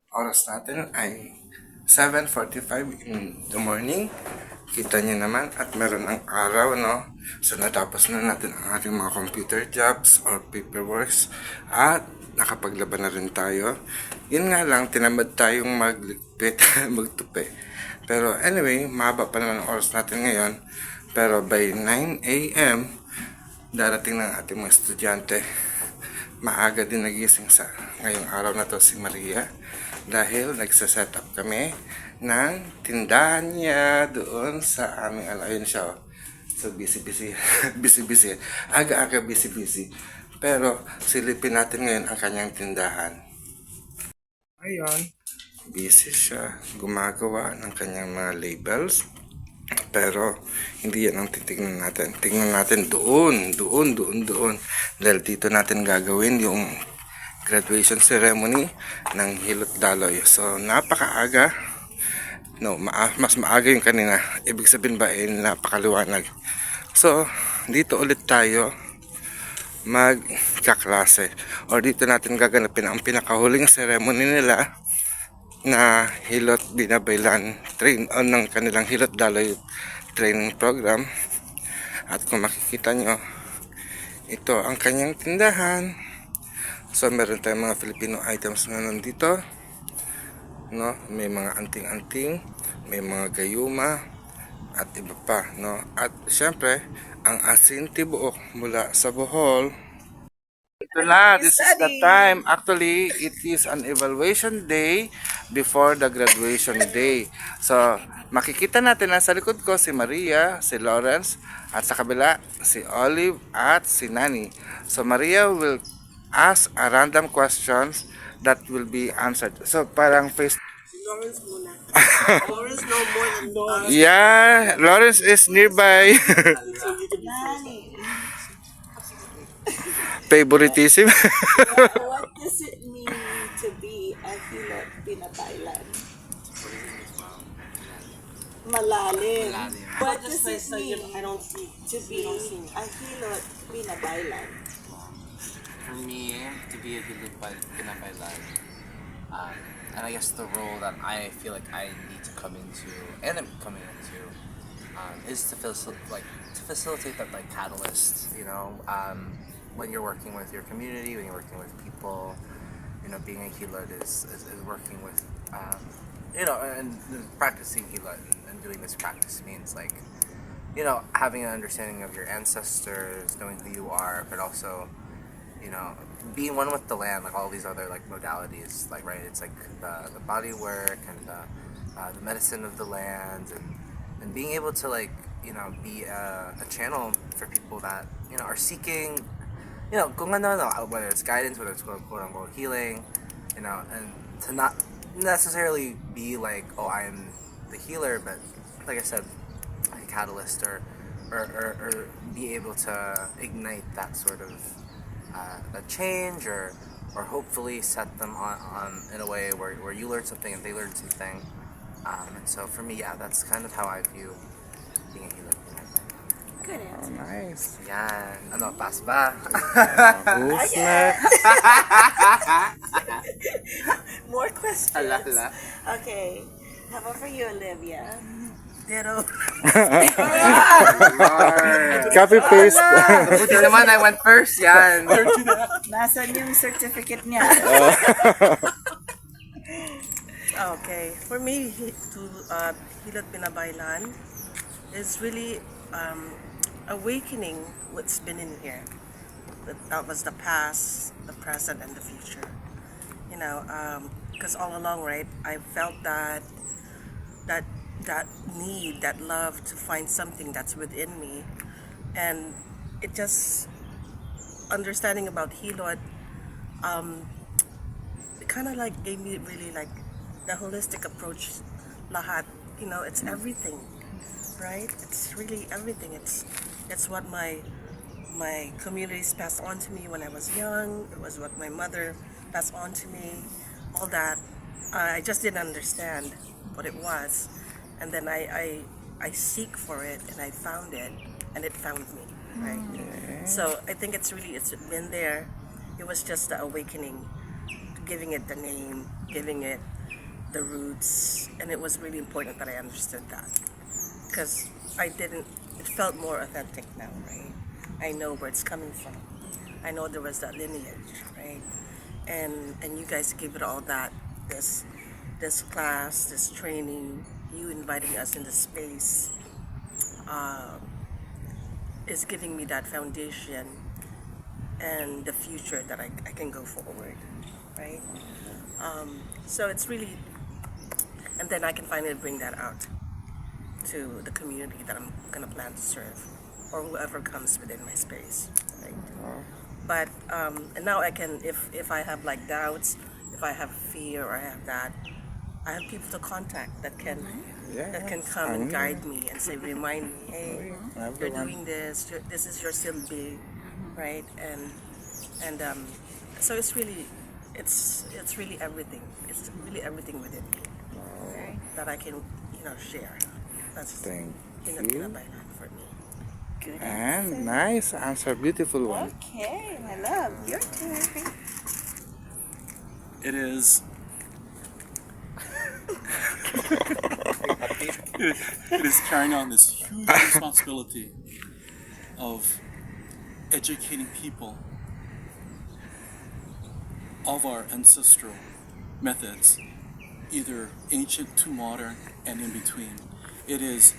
Oras natin ay 7:45 in the morning. Kita niyo naman at meron ang araw, no? So natapos na natin ang ating mga computer jobs or paperworks at nakapaglaban na rin tayo. Yun nga lang, tinamad tayong magligpit, magtupi. Pero anyway, mahaba pa naman ang oras natin ngayon. Pero by 9 a.m., darating ng ating mga estudyante. Maaga din nagising sa ngayong araw na to si Maria dahil nagsaset up kami ng tindahan niya doon sa aming ayun siya. So busy-busy, busy-busy. Aga-aga busy-busy. Pero silipin natin ngayon ang kanyang tindahan. Ayun, busy siya gumagawa ng kanyang mga labels. Pero hindi yan ang titignan natin. Tingnan natin doon. Dahil dito natin gagawin yung graduation ceremony ng Hilot Daloy. So napakaaga. No, mas maaga yung kanina. Ibig sabihin ba napakaliwanag. So dito ulit tayo magkaklase. Or dito natin gaganapin ang pinakahuling ceremony nila na Hilot Binabaylan ng kanilang Hilot Daloy training program. At kung makikita nyo, ito ang kanyang tindahan. So meron tayong mga Filipino items na nandito, no? May mga anting-anting, may mga gayuma at iba pa, no? At syempre ang asin tibuok mula sa Bohol. Ito na, this is the time. Actually, it is an evaluation day before the graduation day. So, makikita natin na sa likod ko si Maria, si Lawrence, at sa kabila si Olive at si Nani. So, Maria will ask a random questions that will be answered. So, parang face... Lawrence muna. Lawrence no more than Lawrence. Yeah, Lawrence is nearby. Favoritism. What does it mean to be a Hilot Binabaylan? Malalim. What does it mean I don't see. to be a Hilot Binabaylan? For me, to be a Hilot Pinapailan, and I guess the role that I feel like I need to come into, and I'm coming into, is to facilitate that like catalyst. When you're working with your community, when you're working with people, being a Hilot is working with, and practicing Hilot and doing this practice means like, having an understanding of your ancestors, knowing who you are, but also, being one with the land, like all these other like modalities, like right, it's like the body work and the medicine of the land, and being able to like be a channel for people that are seeking, kung ano, whether it's guidance, whether it's quote unquote healing, and to not necessarily be like, oh, I am the healer, but like I said, a catalyst or be able to ignite that sort of a change or hopefully set them on in a way where you learn something and they learn something. And so for me, yeah, that's kind of how I view being a healer. Good answer. Nice. Yan. Ano, pass ba? Who's next? More questions. Hala. Okay. How about for you, Olivia? Pero, Copy paste. buti naman I went first, yan. Nasaan yung certificate niya? Okay, for me, to Hilot Binabaylan is really awakening what's been in here. That was the past, the present, and the future. Because all along, right, I felt that need, that love to find something that's within me, and it just understanding about Hilot, it kind of like gave me really like the holistic approach. Lahat, it's everything, right? It's really everything. It's what my communities passed on to me when I was young. It was what my mother passed on to me. All that, I just didn't understand what it was, and then I seek for it, and I found it, and it found me, right? So I think it's been there. It was just the awakening giving it the name, giving it the roots, and it was really important that I understood that, because it felt more authentic now, right? I know where it's coming from. I know there was that lineage, right? And you guys give it all that, this class, this training, you inviting us into space, is giving me that foundation and the future that I can go forward, right? So it's really, and then I can finally bring that out to the community that I'm gonna plan to serve, or whoever comes within my space, right? But and now I can, if I have like doubts, if I have fear or I have that, I have people to contact that can come and guide me and say, remind me, hey, you're doing this. This is your still big, right? And so it's really everything. It's really everything within me that I can share. That's Thank peanut you. by nut for me. Good And nice answer, beautiful one. Okay, my love, your turn. It is. It is carrying on this huge responsibility of educating people of our ancestral methods, either ancient to modern and in between. It is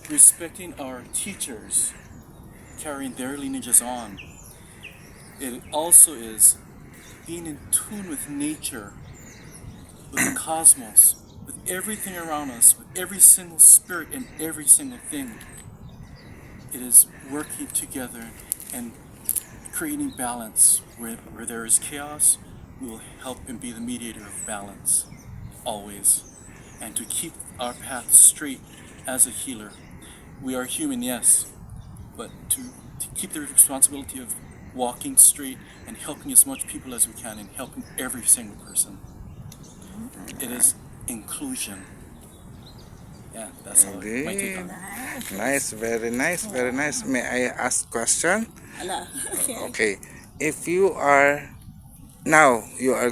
respecting our teachers, carrying their lineages on. It also is being in tune with nature, with the cosmos, with everything around us, with every single spirit and every single thing. It is working together and creating balance. Where there is chaos, we will help and be the mediator of balance, always. And to keep our path straight as a healer. We are human, yes, but to keep the responsibility of walking straight and helping as much people as we can and helping every single person. It is inclusion. Yeah, that's how my take on it. Nice, very nice, very nice. May I ask question? Hello. Okay. Okay, if you are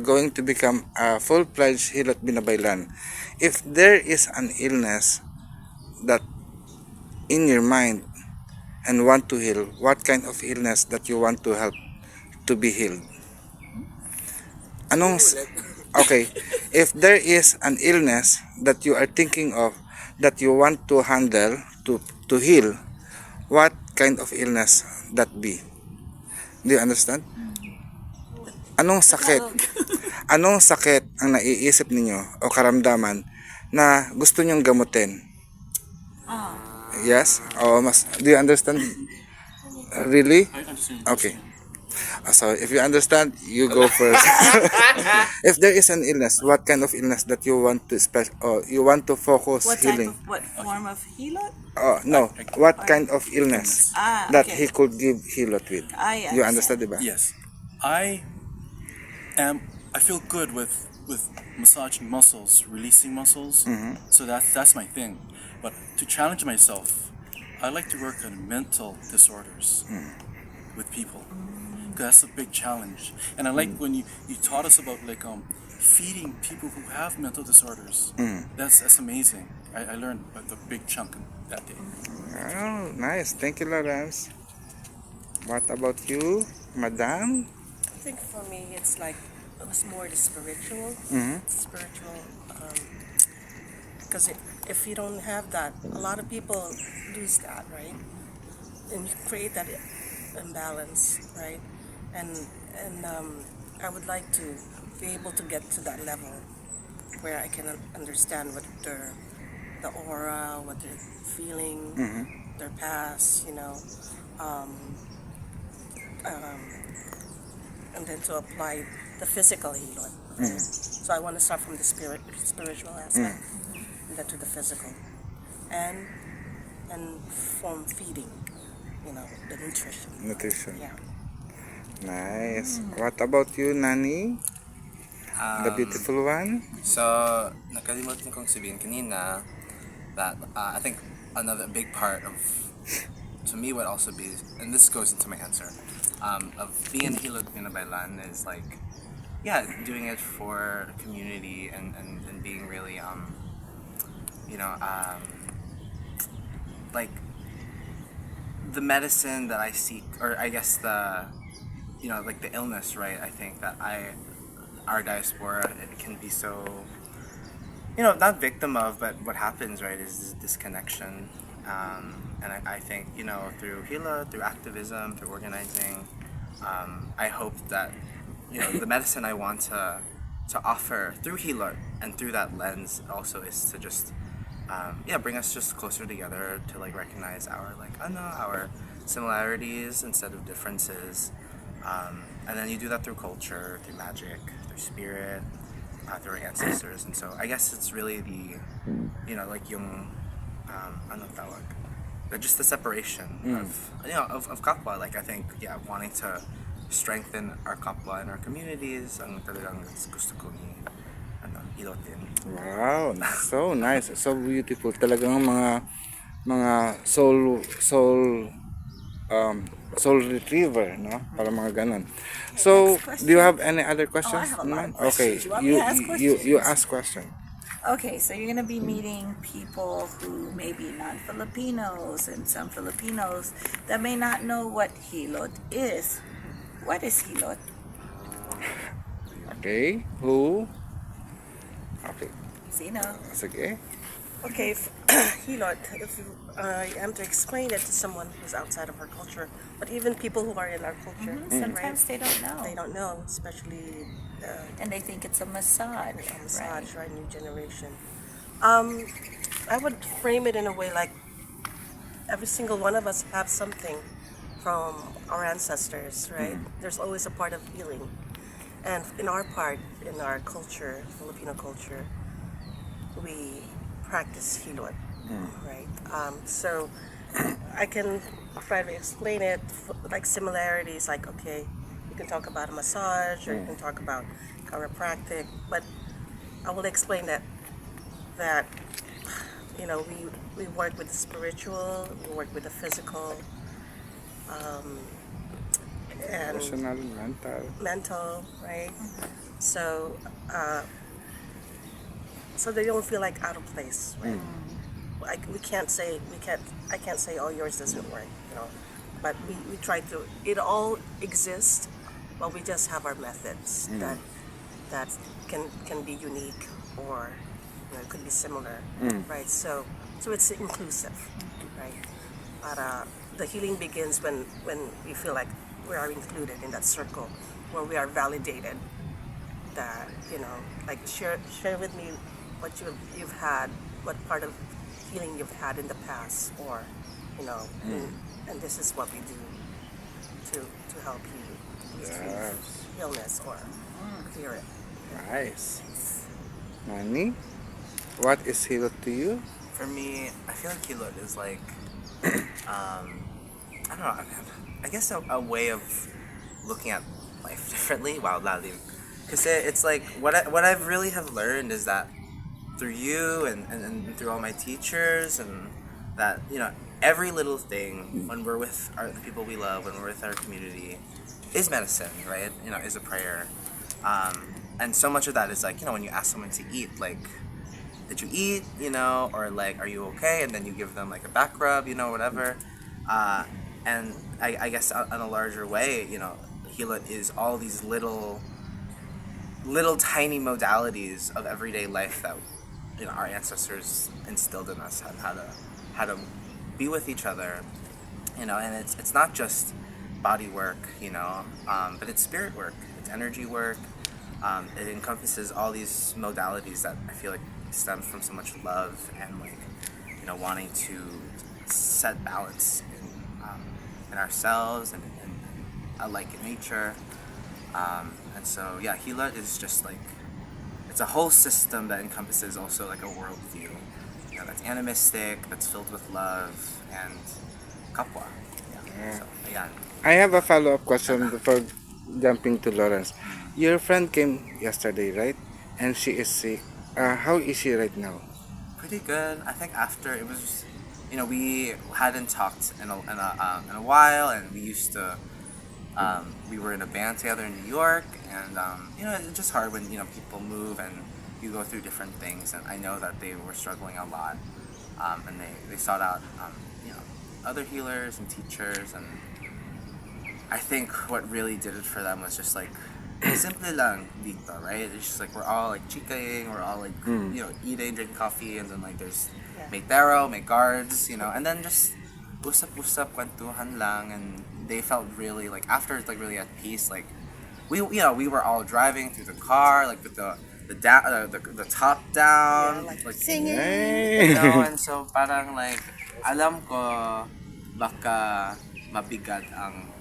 going to become a full-fledged Hilot Binabaylan, if there is an illness that in your mind and want to heal, what kind of illness that you want to help to be healed? Okay, if there is an illness that you are thinking of that you want to handle to heal, what kind of illness that be? Do you understand? Anong sakit? Anong sakit ang naiisip ninyo o karamdaman na gusto nyong gamutin? Yes? Do you understand? Really? I understand. Okay. So if you understand, you go first. If there is an illness, what kind of illness that you want to you want to focus healing? What form of Hilot? No. What kind of illness that okay. he could give Hilot with? I You understand, diba? Yes, I feel good with massaging muscles, releasing muscles. So that's my thing. But to challenge myself, I like to work on mental disorders with people. 'Cause that's a big challenge. And I like when you taught us about feeding people who have mental disorders. That's amazing. I learned a big chunk that day. Oh, nice. Thank you, Lawrence. What about you, Madam? I think for me, it was more the spiritual, because if you don't have that, a lot of people lose that, right? And you create that imbalance, right? And I would like to be able to get to that level where I can understand what the aura, what they're feeling, their past, and then to apply the physical healing. Right? So I want to start from the spiritual aspect, and then to the physical, and from feeding, the nutrition. Nutrition. Yeah. Nice. What about you, Nani? The beautiful one? So, nakalimutan kong sabihin kanina that I think another big part of, to me, would also be, and this goes into my answer, of being Hilot Binabaylan is yeah, doing it for community and being really you know like the medicine that I seek, or I guess the like the illness, right? I think that our diaspora, it can be so not victim of, but what happens, right, is this disconnection. And I think through Hila, through activism, through organizing, I hope that the medicine I want to offer through Hilot and through that lens also is to just bring us just closer together, to like recognize our our similarities instead of differences. And then you do that through culture, through magic, through spirit, through our ancestors. And so I guess it's really the like yung anong tawag, just the separation of kapwa. Like I think wanting to strengthen our kapwa and our communities ang talagang gusto ko ni Hilot din. Wow, so nice, so beautiful. Talagang mga soul retriever, no? Para mga ganon. So, Next do you question. have any other questions? have a lot of naman? Okay, questions. You want me to ask you ask question. Okay, so you're going to be meeting people who may be non-Filipinos and some Filipinos that may not know what Hilot is. What is Hilot? Okay, who? Okay, Sino? sige. Okay, Hilot, if I am to explain it to someone who's outside of our culture, but even people who are in our culture, Sometimes they don't know. they don't know, especially And they think it's a massage. massage, right? New generation. I would frame it in a way like every single one of us have something from our ancestors, right? There's always a part of healing. And in our culture, Filipino culture, we practice Hilot, right? So I can try to explain it like similarities, like, okay, you can talk about a massage or you can talk about chiropractic, but I will explain that we work with the spiritual, we work with the physical, and Emotional, mental. right? So so they don't feel like out of place, right? Like I can't say, oh, yours doesn't work, but we try to, it all exists, but we just have our methods that can be unique, or it could be similar, right? So it's inclusive, right? But the healing begins when we feel like we are included in that circle, where we are validated, that like share with me what you've had, what part of healing you've had in the past, or and this is what we do to help you retrieve illness or clear it. Nice. Nani, what is Hilot to you? For me, I feel like Hilot is like I don't know, I guess a way of looking at life differently. Wow, lalim. Because it's like what I've really have learned is that through you and through all my teachers, and that every little thing when we're with the people we love, when we're with our community, is medicine, right? Is a prayer. And so much of that is like when you ask someone to eat, like, did you eat, or like, are you okay? And then you give them like a back rub, whatever. And I guess on a larger way, Hilot is all these little tiny modalities of everyday life that our ancestors instilled in us, on how to be with each other, and it's not just body work, but it's spirit work, it's energy work. It encompasses all these modalities that I feel like stem from so much love and like wanting to set balance in ourselves and like in nature. And so Hilot is just like, it's a whole system that encompasses also like a worldview, that's animistic, that's filled with love and kapwa. So, I have a follow-up question before jumping to Lawrence. Your friend came yesterday, right? And she is sick. How is she right now? pretty good. I think after it was we hadn't talked in a while, and we used to We were in a band together in New York, and it's just hard when people move and you go through different things. And I know that they were struggling a lot, and they sought out other healers and teachers, and I think what really did it for them was just like simple lang dito, right? It's just like we're all like chikaing, we're all like eating, drinking coffee, and then like there's may taro, may guards, and then just usap-usap, kwentuhan lang, and they felt really like after like really at peace. Like we were all driving through the car like with the top down, like Singing. and so parang like alam ko baka mabigat ang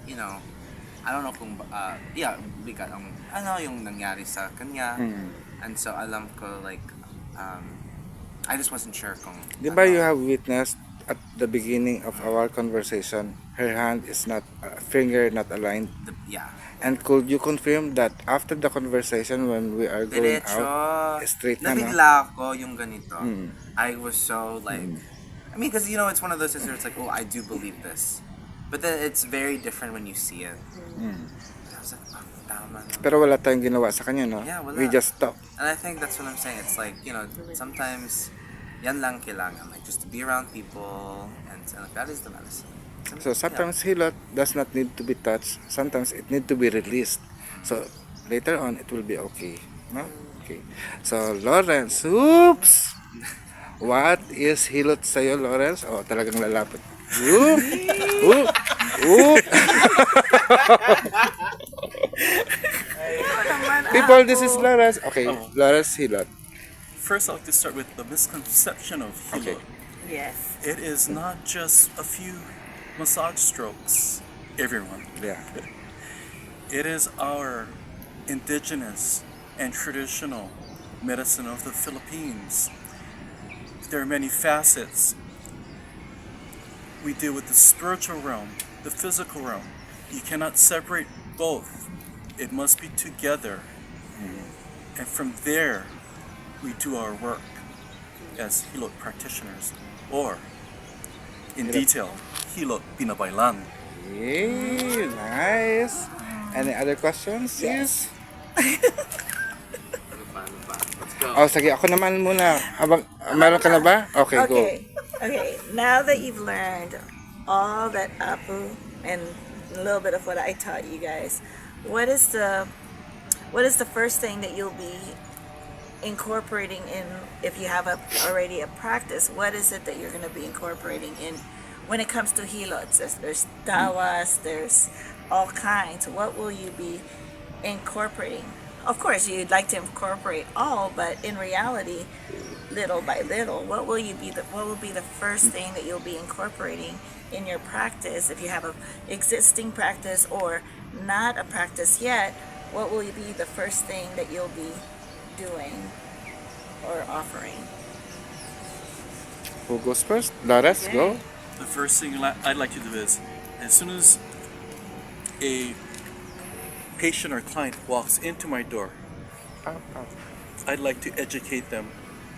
I don't know kung bigat ang yung nangyari sa kanya, and so alam ko like I just wasn't sure kung Di ba you have witnessed at the beginning of our conversation, her hand is not, finger not aligned. yeah. And could you confirm that after the conversation when we are going Diretso. out, straight na, no? Nabigla ako yung ganito. Mm. I was so like, I mean, because it's one of those things where it's like, oh, I do believe this, but then it's very different when you see it. I was like, oh, tama naman. Pero wala tayong ginawa sa kanya, no? Yeah, wala. We just talk. And I think that's what I'm saying. It's like, sometimes yan lang kailangan, like just to be around people, and like, that is the medicine. So sometimes Hilot does not need to be touched. Sometimes it need to be released. So later on it will be okay. No? Okay. So Lawrence, oops! What is Hilot sa'yo, Lawrence? Oh, talagang lalapit. Oop! Oop! Oop! People, this is Lawrence. Okay, Lawrence Hilot. First, I'd like to start with the misconception of Hilot. Okay. Yes. It is not just a few massage strokes, everyone. Yeah. It is our indigenous and traditional medicine of the Philippines. There are many facets. We deal with the spiritual realm, the physical realm. You cannot separate both. It must be together. And from there, we do our work as Hilot practitioners, or in detail, Hilot Binabaylan. Yay, nice. Any other questions? Yes. Let's go. Oh, sige, ako naman muna. Habang, meron ka na ba? Okay, go. Okay. Now that you've learned all that Apu and a little bit of what I taught you guys, what is the first thing that you'll be incorporating in, if you have already a practice? What is it that you're going to be incorporating in when it comes to Hilots? There's tawas, there's all kinds. What will you be incorporating? Of course, you'd like to incorporate all, but in reality, little by little, what will be the first thing that you'll be incorporating in your practice? If you have a existing practice or not a practice yet, what will be the first thing that you'll be doing or offering? Who goes first? Lawrence, go. The first thing I'd like to do is, as soon as a patient or client walks into my door, I'd like to educate them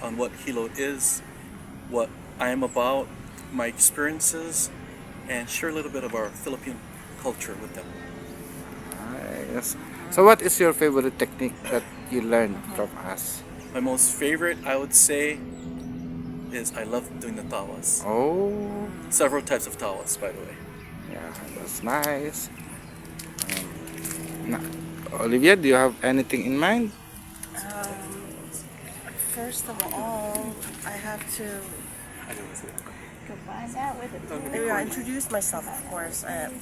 on what Hilot is, what I am about, my experiences, and share a little bit of our Philippine culture with them. Nice. So what is your favorite technique that you learned from us? My most favorite, I would say, is I love doing the tawas. Oh, Several types of tawas, by the way. yeah, that's nice. Olivia, do you have anything in mind? First of all, I have to Combine that with introduce myself, of course, and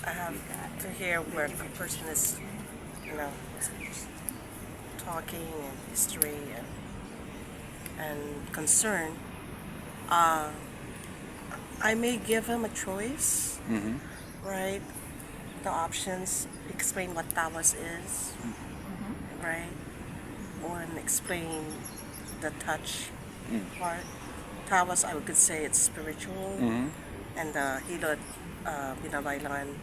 I have to hear where the person is, talking and history and concern. I may give him a choice, right? The options, explain what tawas is, right? Or explain the touch part. Tawas, I could say it's spiritual, and the Hilot Binabaylan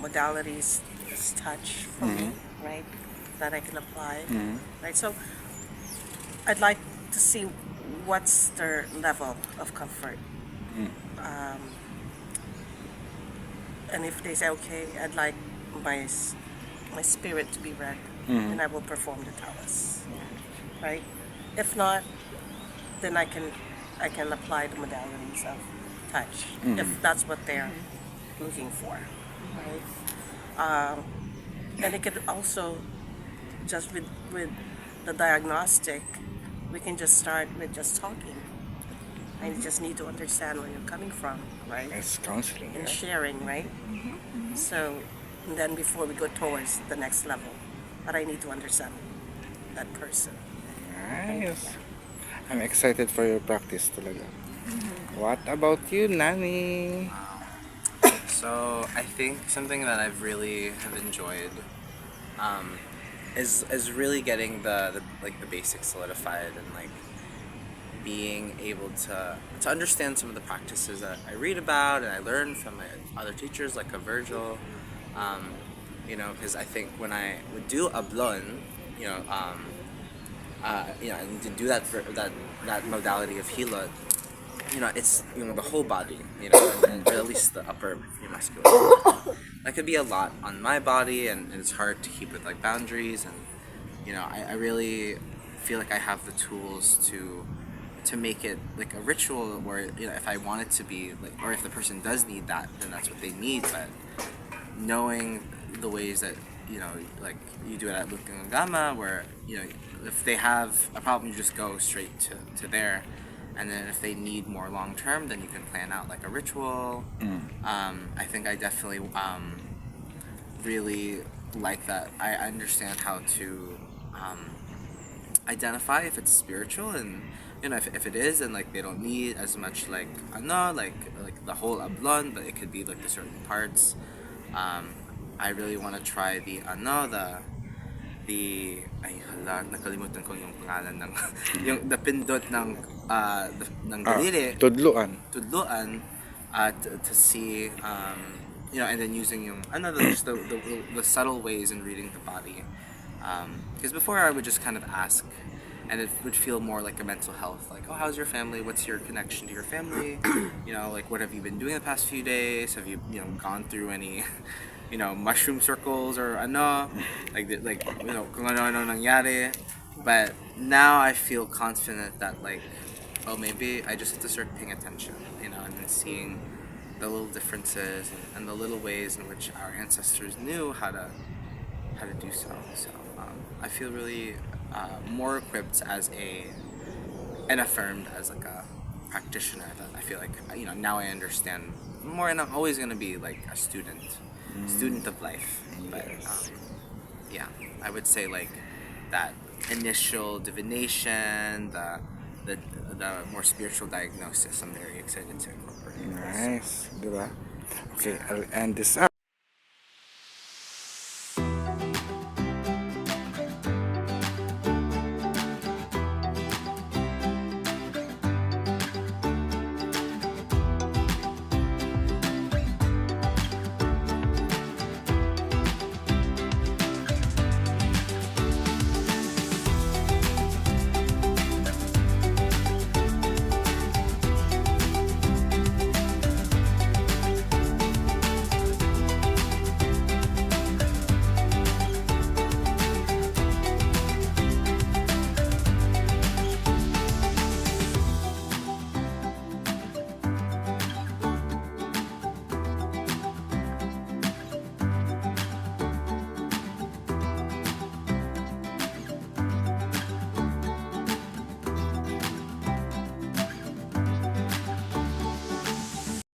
modalities is touch for me, right? That I can apply, right? So I'd like to see what's their level of comfort. And if they say, okay, I'd like my my spirit to be read, Mm-hmm. then I will perform the talas, right? If not, then I can apply the modalities of touch if that's what they're looking for, right? And it could also just with the diagnostic, we can just start with just talking. And you just need to understand where you're coming from, right? It's counseling. And Yeah? sharing, right? So and then before we go towards the next level, but I need to understand that person. Nice. I'm excited for your practice talaga. What about you, Nani? So I think something that I've really have enjoyed is really getting the like the basics solidified and like being able to understand some of the practices that I read about and I learn from my other teachers like a Virgil. You know, because I think when I would do a blon, and to do that modality of Hilot, it's the whole body, and at least the upper muscular. That could be a lot on my body, and it's hard to keep with like boundaries, and I really feel like I have the tools to make it like a ritual where if I want it to be like, or if the person does need that, then that's what they need. But knowing the ways that like you do it at Lukangama, where if they have a problem, you just go straight to there, and then if they need more long term, then you can plan out like a ritual. I think I definitely really like that. I understand how to identify if it's spiritual, and if it is, then like they don't need as much like like the whole ablon, but it could be like the certain parts. I really want to try the ay hala, nakalimutan ko yung pangalan ng yung the pindot ng daliri, tudluan to see and then using yung just the subtle ways in reading the body, because before I would just kind of ask, and it would feel more like a mental health, like, oh, how's your family, what's your connection to your family, like what have you been doing the past few days, have you gone through any mushroom circles or kung ano nangyari. But now I feel confident that like, oh, maybe I just have to start paying attention, and then seeing the little differences and the little ways in which our ancestors knew how to do so. So I feel really more equipped and affirmed as like a practitioner. That I feel like now I understand more, and I'm always gonna be like a student of life. But yeah, I would say like that initial divination, the more spiritual diagnosis, I'm very excited to incorporate. Nice, diba? Okay, I'll end this up.